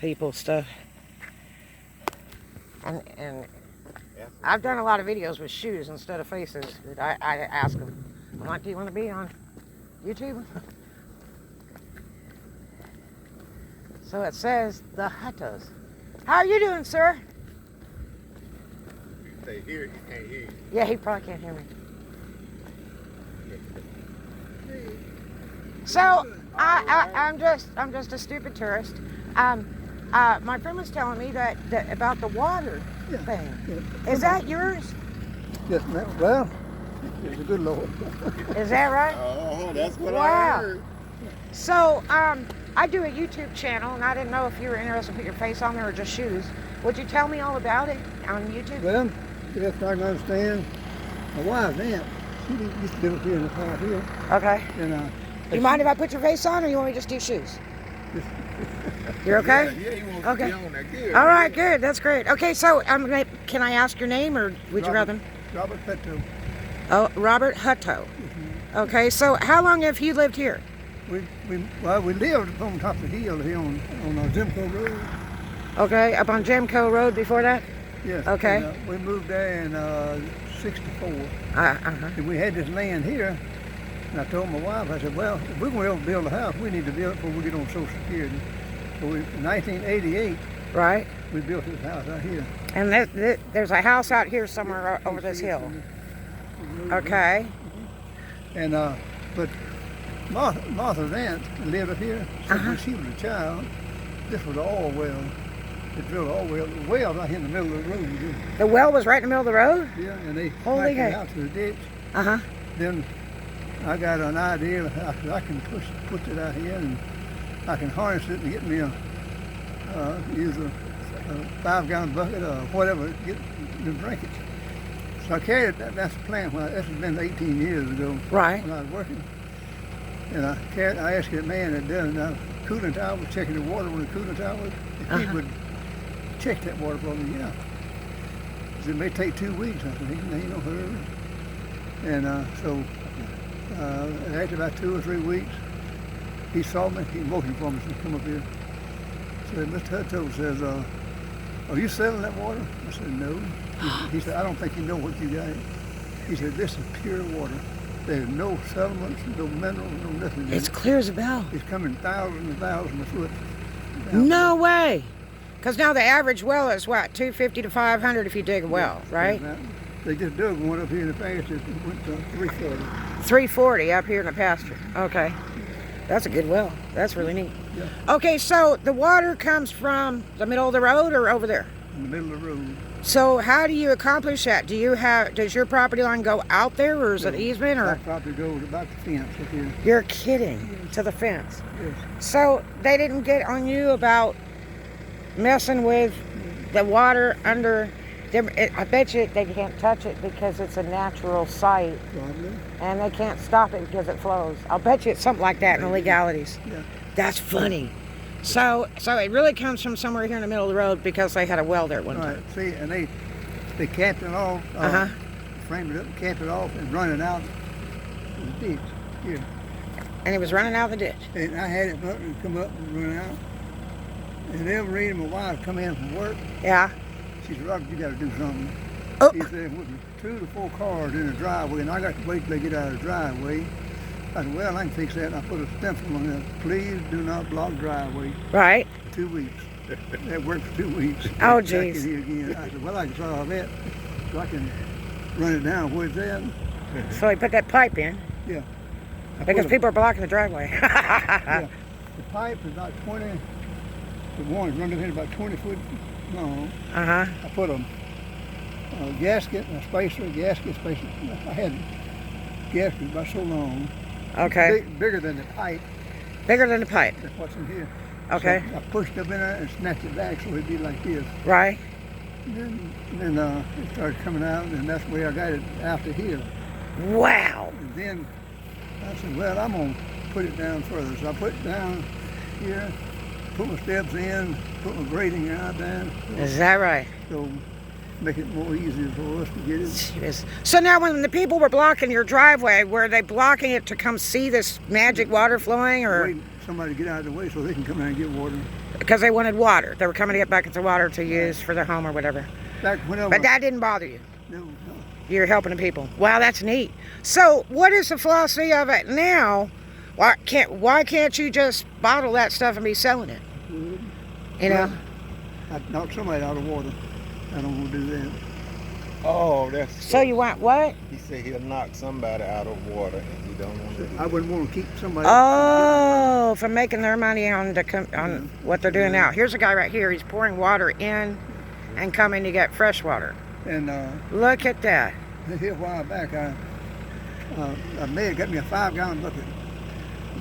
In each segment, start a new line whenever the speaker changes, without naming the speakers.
people stuff. And I've done a lot of videos with shoes instead of faces. I ask them, I'm like, do you want to be on YouTube? So it says the Huttos. How are you doing, sir?
You say here, he can't hear you.
Yeah, he probably can't hear me. So I'm just a stupid tourist. My friend was telling me that about the water thing.
Yeah.
Is that yours?
Yes, ma'am. Well, it's a good Lord.
Is that right?
Oh, that's what
Wow.
I heard.
So I do a YouTube channel, and I didn't know if you were interested to put your face on there or just shoes. Would you tell me all about it on YouTube?
Well, yes, I can understand. My wife's aunt, she used to live up here in the house here.
Okay.
And,
Do you mind if I put your face on, or you want me to just do shoes? You're okay?
Yeah, he wants
Okay.
to be on there. Good.
All right, good. That's great. Okay, so can I ask your name, or would you rather?
Robert Hutto.
Oh, Robert Hutto. Okay, so how long have you lived here?
We lived on top of the hill here on Zimco Road.
Okay, up on Jimco Road before that?
Yes.
Okay.
And, we moved there in '64.
Uh-huh.
And we had this land here. And I told my wife, I said, well, if we're going to build a house, we need to build it before we get on Social Security. So in 1988,
Right.
we built this house out here.
And there's a house out here somewhere over this hill. Okay.
And but Martha's aunt lived up here. So when she was a child, this was an oil well. They drilled an oil well. The well right here in the middle of the road.
The well was right in the middle of the road?
Yeah, and they
Holy
backed it
cow.
out to the ditch.
Uh-huh.
Then I got an idea. I can put it out here and I can harness it and get me use a 5-gallon bucket or whatever to get to drink it. So I carried that. That's the plan. This has been 18 years ago.
Right.
When I was working. And I asked that man that done cooling tower was checking the water when the cooling tower was. He would check that water for me. Yeah. He said, it may take 2 weeks. I said, ain't no hurry. And so after about 2 or 3 weeks, he saw me. He motioned for me to come up here. Said, Mr. Hutto says, are you selling that water? I said, no. He said, I don't think you know what you got. He said, this is pure water. There's no settlements, no minerals, no nothing.
It's clear as a bell.
It's coming thousands and thousands of foot.
No way. Because now the average well is what, 250 to 500 if you dig a well, right?
They just dug one up here in the pasture. It went to 340.
340 up here in the pasture. Okay. That's a good well. That's really neat.
Yeah.
Okay, so the water comes from the middle of the road or over there?
In the middle of the road.
So how do you accomplish that? Does your property line go out there, or is it easement, or?
That property goes about the fence up here.
You're kidding. To the fence.
Yes.
So they didn't get on you about messing with the water under them. I bet you they can't touch it because it's a natural site.
Probably.
And they can't stop it because it flows. I'll bet you it's something like that in the legalities.
Yeah.
That's funny. So it really comes from somewhere here in the middle of the road because they had a well there one time.
Right. See, and they capped it off, framed it up, capped it off, and run it out in the ditch here.
And it was running out of the ditch.
And I had it come up and run out. And every reason my wife come in from work,
Yeah.
she said, Robert, you got to do something.
Oh.
She said, with 2 to 4 cars in the driveway, and I got to wait till they get out of the driveway. I said, well, I can fix that. And I put a stencil on there. Please do not block driveway.
Right.
For 2 weeks. That worked for 2 weeks.
Oh,
Back in
geez.
here again. I said, well, I can solve that. So I can run it down where it's at.
So he put that pipe in
Yeah.
because people are blocking the driveway.
Yeah. The pipe is about 20. The one is running in about 20 foot long.
Uh-huh.
I put a gasket, a spacer, gasket, spacer. I had gaskets about so long.
Okay.
Bigger than the pipe.
Bigger than the pipe.
That's what's in here.
Okay.
So I pushed up in there and snatched it back so it'd be like this.
Right.
And then it started coming out, and that's where I got it out to here.
Wow.
And then I said, well, I'm going to put it down further. So I put it down here, put my steps in, put my grading out down.
Is that right?
So make it more easier for us to get it.
Jeez. So now when the people were blocking your driveway, were they blocking it to come see this magic water flowing, or?
somebody to get out of the way so they can come out and get water.
Because they wanted water. They were coming to get buckets of water to use for their home or whatever.
Back whenever.
But that didn't bother you.
No.
You're helping the people. Wow, that's neat. So, what is the philosophy of it now? Why can't you just bottle that stuff and be selling it? You know?
I'd knock somebody out of water. I don't want to do that.
Oh, that's.
So you want what?
He said he'll knock somebody out of water, and he don't want to. Do
I wouldn't want to keep somebody.
Oh, from making their money on what they're doing now. Here's a guy right here. He's pouring water in and coming to get fresh water.
And
Look at that.
here a while back, I made got me a 5-gallon bucket.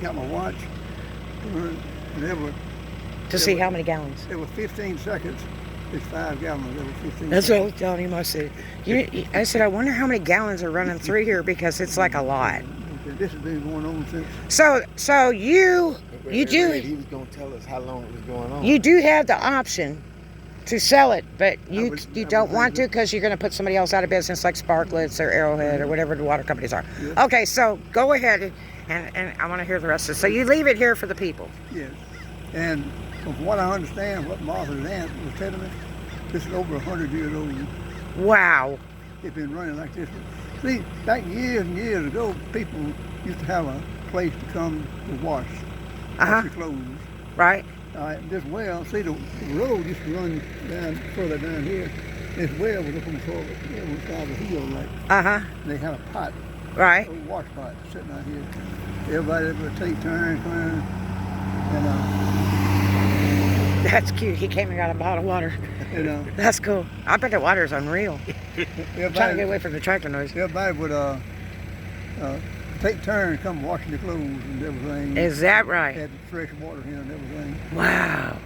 Got my watch. And
To see how many gallons.
It was 15 seconds. It's 5 gallons. It was 15
That's what I
seconds.
was telling him. I said, I said, I wonder how many gallons are running through here because it's like a lot.
Okay, this has been going on since.
So you do
He was gonna tell us how long it was going on.
you do have the option to sell it, but you
I
don't
would
want to
think
because you're going to put somebody else out of business like Sparklets or Arrowhead or whatever the water companies are.
Yeah.
Okay, so go ahead and I want to hear the rest of it. So you leave it here for the people.
Yes. And from what I understand, what Martha's aunt was telling me, this is over 100 years old.
Wow.
It's been running like this. See, back years and years ago, people used to have a place to come to wash
Uh-huh.
their clothes.
Right?
This well, see, the road used to run down further down here. This well was up on the floor, on the side of the hill, like.
Uh-huh.
And they had a pot,
Right.
a wash pot sitting out here. Everybody would take turns, and
That's cute. He came and got a bottle of water. That's cool. I bet the water's unreal. I'm trying to get away from the tractor noise.
everybody would take turns, come washing their clothes and everything.
Is that right?
Had fresh water here and everything.
Wow.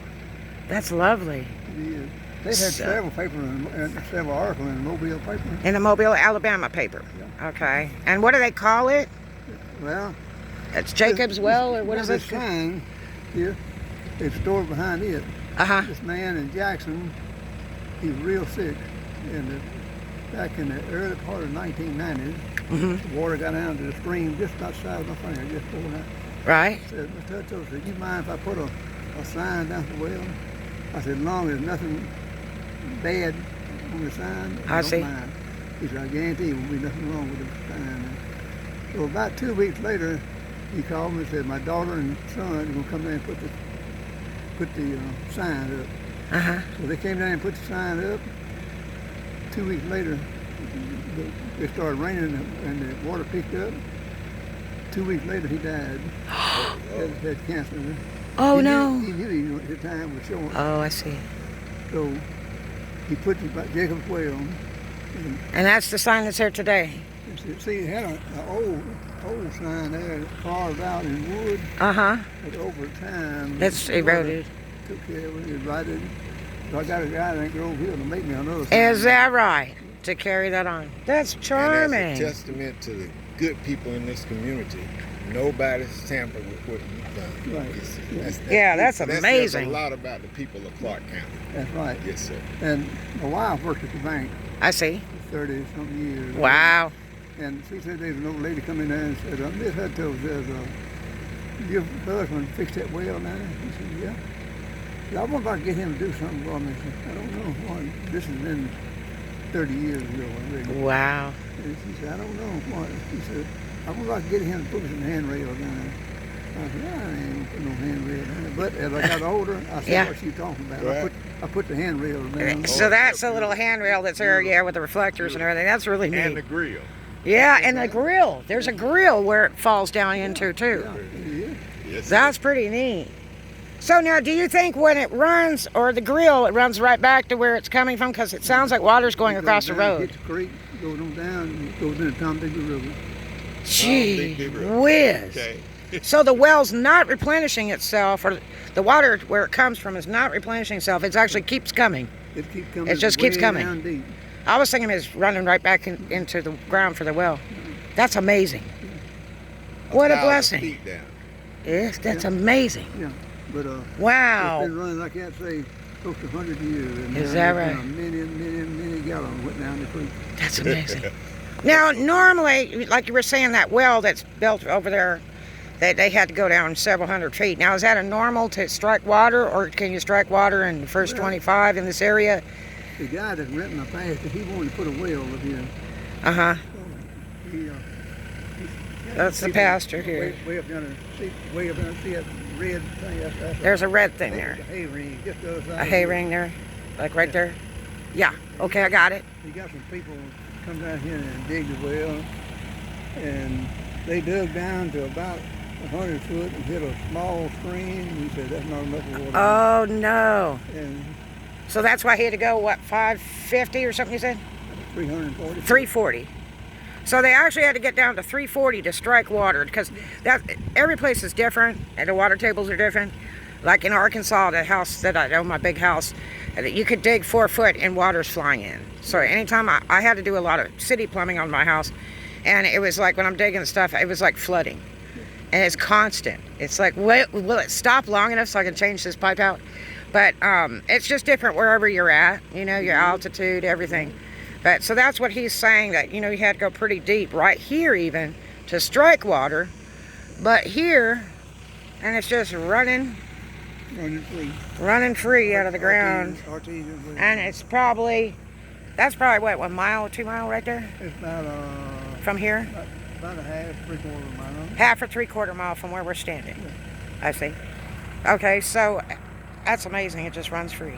That's lovely.
Yeah. They've had
So-
several papers and several articles in the Mobile paper.
In the Mobile, Alabama paper. Okay. And what do they call it?
Well,
It's Jacob's Well, or what is
this
it?
sign here? It's stored behind it.
Uh-huh.
This man in Jackson, he was real sick, and back in the early part of 1990s,
Mm-hmm.
the water got down to the stream just outside of my finger, just over that.
Right?
Said, Mr. Hutto, said, you mind if I put a sign down the well? I said, as long as there's nothing bad on the sign,
I
don't
see.
mind. He said, I guarantee there won't be nothing wrong with the sign. So about 2 weeks later, he called me and said, my daughter and son are going to come down and put the sign up.
Uh-huh.
So they came down and put the sign up. 2 weeks later, it started raining and the water picked up. 2 weeks later, he died. Had cancer.
Oh,
He
no.
knew his time was short.
Oh, I see.
So he put the Jacob's Well.
And that's the sign that's here today.
See, it had an old sign there carved out in wood,
Uh-huh.
but over time
It's
the
eroded.
weather took care of it, rotted. So I got a guy that drove here to make me another sign.
Is that right? To carry that on. That's
And
charming.
that's a testament to the good people in this community. Nobody's tampered with what you've done.
Right.
Yeah, that's
That
amazing.
says a lot about the people of Clark County.
That's right.
Yes, sir.
And my wife worked at the bank
I see.
for 30-something years.
Wow.
And she said there's an old lady come in there and said, Miss Hutto says, your husband fixed that well now? He said, yeah. Said, I wonder if I can get him to do something for me. I said, I don't know. What? This has been 30 years ago already.
Wow.
And she said, I don't know. What? He said, I wonder if I can get him to put some handrails down there. I said, I ain't gonna put no handrail down there. But as I got older, I said,
Yeah.
what you talking about?
Right.
I put the handrails down.
So that's a little handrail that's there, yeah, with the reflectors and everything. That's really
And the
neat.
grill.
Yeah, and the grill. There's a grill where it falls down into, too.
Yeah.
Yes, sir.
That's pretty neat. So now, do you think when it runs, or the grill, it runs right back to where it's coming from? Because it sounds like water's going
It goes
across the
down,
road.
hits the creek, goes on down, and it goes into Tom Digger River.
Gee
Big River.
whiz.
Okay.
So the well's not replenishing itself, or the water where it comes from is not replenishing itself. It actually keeps coming.
It keeps coming.
It just keeps
way
coming.
down deep.
I was thinking it's running right back into the ground for the well. That's amazing. What a
1,000
blessing.
feet down.
Yes, that's amazing.
Yeah, but
Wow.
it's been running, like I say, close to 100 years. And
Is
now
that
there's
right?
been many gallons went down the creek.
That's amazing. Now, normally, like you were saying, that well that's built over there, They had to go down several hundred feet. Now, is that a normal to strike water, or can you strike water in the first 25 in this area?
The guy that rented my pasture, he wanted to put a well up here.
Uh-huh.
So he,
That's the pasture here.
Way up down there. Way up down there. See that red thing? That's
There's a red thing there.
A hay ring. Just the other side
A hay ring there? Like right there? Yeah. Okay, I got it.
He got some people come down here and dig the well, and they dug down to about 100 foot and hit a small stream. He said that's not enough water.
Oh, no.
And
So that's why he had to go, what, 550 or something you said?
340.
340. So they actually had to get down to 340 to strike water, because that every place is different and the water tables are different. Like in Arkansas, the house that I own, my big house, you could dig 4 foot and water's flying in. So anytime I had to do a lot of city plumbing on my house, and it was like when I'm digging stuff, it was like flooding. And it's constant. It's like, will it stop long enough so I can change this pipe out? But it's just different wherever you're at, you know, your altitude, everything. But so that's what he's saying, that, you know, you had to go pretty deep right here even to strike water. But here, and it's just running free out of the ground. And it's probably, that's probably what, 1 mile, 2 mile right there?
It's about
From here?
about a half, 3/4 mile.
Half or 3/4 mile from where we're standing. I see. Okay, so that's amazing. It just runs free.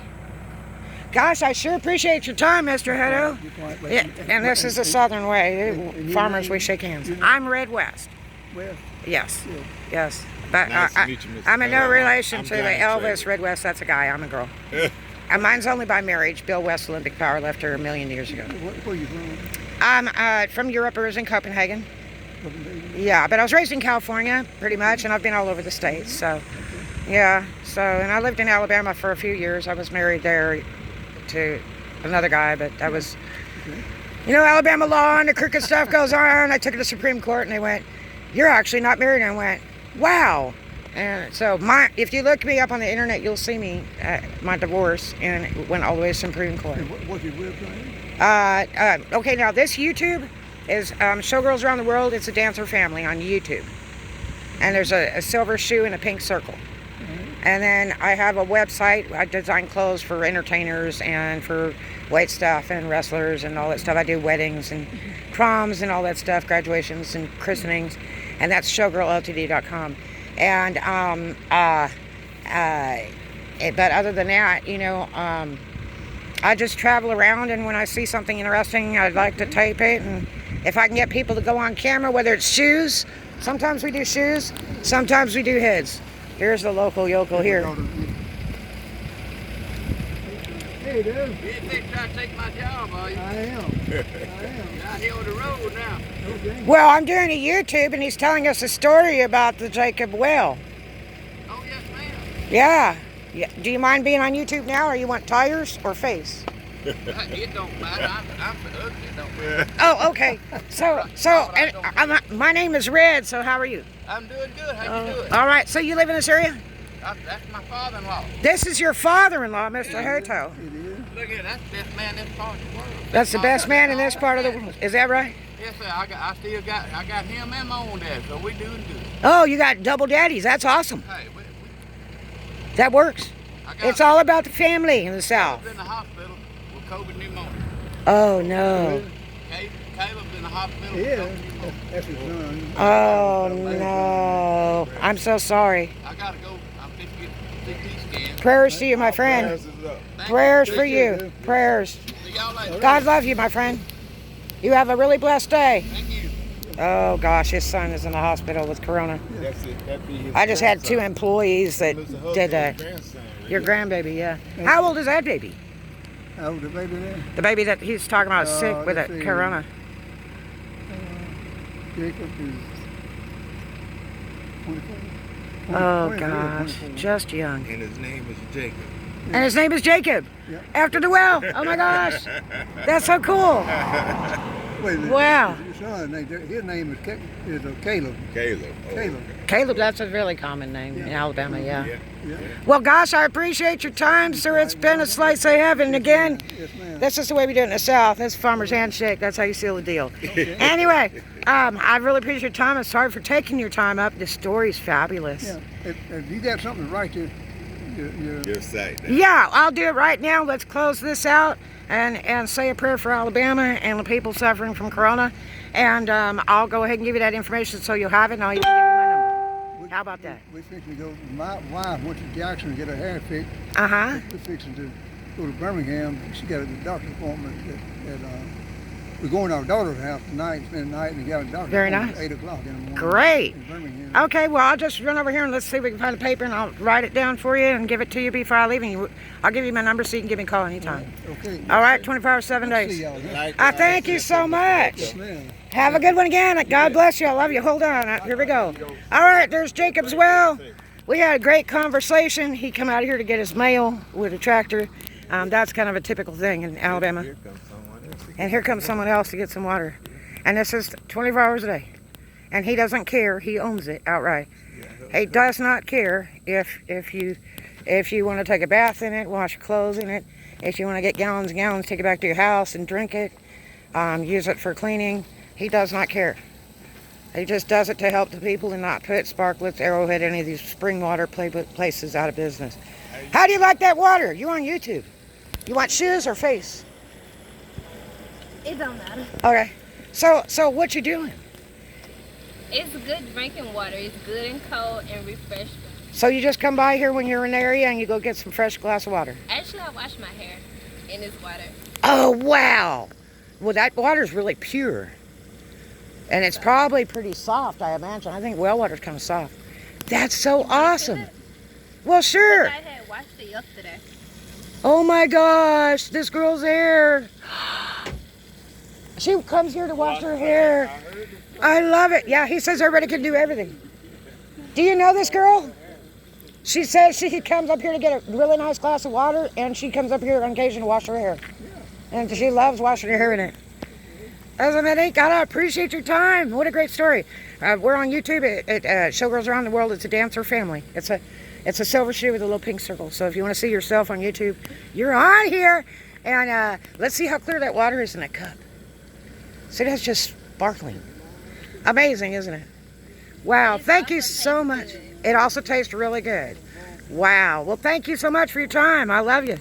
Gosh, I sure appreciate your time, Mr. Hutto. Yeah, and this is the Southern way. Farmers, we shake hands. I'm Red West.
Well,
Yes, yes. But
Nice to meet you, Mr.
I'm in no
Hutto.
relation
I'm
to the
glad you
Elvis
said
Red West. That's a guy. I'm a girl. And mine's only by marriage. Bill West, Olympic Power, left her 1,000,000 years ago.
where are you from?
I'm from Europe. I was in Copenhagen. Yeah, but I was raised in California, pretty much, and I've been all over the States. So, yeah. So, and I lived in Alabama for a few years. I was married there to another guy, but that was, you know, Alabama law and the crooked stuff goes on. I took it to Supreme Court, and they went, "You're actually not married." And I went, "Wow." And so, if you look me up on the internet, you'll see me my divorce, and it went all the way to Supreme Court.
What's your website?
Okay, now this YouTube is Showgirls Around the World. It's a dancer family on YouTube. And there's a silver shoe and a pink circle. And then I have a website. I design clothes for entertainers and for wait staff and wrestlers and all that stuff. I do weddings and proms and all that stuff, graduations and christenings. And that's showgirlltd.com. And but other than that, you know, I just travel around, and when I see something interesting, I'd like to tape it. And if I can get people to go on camera, whether it's shoes, sometimes we do shoes, sometimes we do heads. Here's the local yokel here.
Hey, dude.
You ain't trying to take my job, are you?
I am.
You're out here on the road now.
Okay.
Well, I'm doing a YouTube, and he's telling us a story about the Jacob well.
Oh, yes, ma'am.
Yeah. Do you mind being on YouTube now, or you want tires or face?
It don't matter. I'm the ugly. It don't matter.
Oh, okay. So, my name is Red. So, how are you?
I'm doing good. How you doing?
All right. So, you live in this area?
That's my father-in-law.
This is your father-in-law, Mr. Hutto.
It is.
Look here, that's the best man in this part of the world.
That's the best man in this part of the world. Is that right?
Yes, sir. I got him and my own dad, so we doing good.
Oh, you got double daddies. That's awesome.
Hey,
That works. It's all about the family in the South.
Caleb's in the hospital with COVID pneumonia.
Oh, no.
Caleb's in the hospital with
Yeah,
COVID pneumonia.
that's his son.
Oh, no. I'm so sorry.
I gotta go. I'm just getting CT scan.
Prayers to you, my friend.
Glasses up.
Prayers for you. Prayers.
See y'all later.
God love you, my friend. You have a really blessed day.
Thank you.
Oh, gosh, his son is in the hospital with corona.
That's it. That'd be his
I just had 2
grandson.
employees that
Mr. Hutto's
did that.
grandson, right?
Your grandbaby, yeah. How old is that baby?
Oh, the baby there?
The baby that he's talking about is sick with
let's
a
see.
corona.
Jacob is 24.
Oh,
23 or
gosh.
24.
Just young.
And his name is Jacob.
And his name is Jacob.
Yep.
After the well. Oh, my gosh. That's so cool.
Wait a minute.
Wow.
Is it your son, his name is Caleb.
Caleb. Oh,
Caleb.
Caleb, that's a really common name in Alabama, yeah.
Yeah.
Well, gosh, I appreciate your time, sir. It's been a slice of heaven. And again,
Yes, ma'am.
that's just the way we do it in the South. That's farmer's handshake. That's how you seal the deal.
Okay.
Anyway, I really appreciate your time. I'm sorry for taking your time up. The story's fabulous.
Yeah. If you got something to write to your
Your site.
Yeah, I'll do it right now. Let's close this out and say a prayer for Alabama and the people suffering from corona. And I'll go ahead and give you that information so you'll have it, and I'll even give you my number. How about that?
We fixing to go. My wife went to Jackson to get her hair fixed.
Uh-huh.
We're fixing to go to Birmingham. She got a doctor's appointment we're going to our daughter's house tonight, spend the night, and we got a doctor's
Very
appointment
nice.
at 8 o'clock in the morning.
Great.
In Birmingham.
Okay, well, I'll just run over here and let's see if we can find a paper, and I'll write it down for you and give it to you before I leave. And I'll give you my number so you can give me a call anytime.
Okay.
All right, 24 hours, 7
See
days.
y'all.
I thank you so much.
Yes, ma'am.
Have a good one again. God bless you. I love you. Hold on. Here we go. All right, there's Jacob's well. We had a great conversation. He come out here to get his mail with a tractor. That's kind of a typical thing in Alabama.
Here comes someone else.
And here comes someone else to get some water. And this is 24 hours a day. And he doesn't care. He owns it outright. He does not care if you want to take a bath in it, wash your clothes in it. If you want to get gallons and gallons, take it back to your house and drink it. Use it for cleaning. He does not care. He just does it to help the people and not put Sparklets, Arrowhead, any of these spring water places out of business. How do you like that water? You on YouTube? You want shoes or face?
It don't matter.
Okay. So what you doing?
It's good drinking water. It's good and cold and refreshing.
So you just come by here when you're in the area and you go get some fresh glass of water?
Actually, I wash my hair in this water.
Oh, wow. Well, that water's really pure. And it's probably pretty soft, I imagine. I think well water's kind of soft. That's so awesome. Well, sure.
I had washed it yesterday.
Oh my gosh, this girl's hair. She comes here to wash her hair. I love it. Yeah, he says everybody can do everything. Do you know this girl? She says she comes up here to get a really nice glass of water, and she comes up here on occasion to wash her hair. And she loves washing her hair in it. Isn't it neat? God, I appreciate your time. What a great story. We're on YouTube at Showgirls Around the World. It's a dancer family. It's a silver shoe with a little pink circle. So if you want to see yourself on YouTube, you're on here. And let's see how clear that water is in that cup. See, that's just sparkling. Amazing, isn't it? Wow, thank you so much. It also tastes really good. Wow. Well, thank you so much for your time. I love you.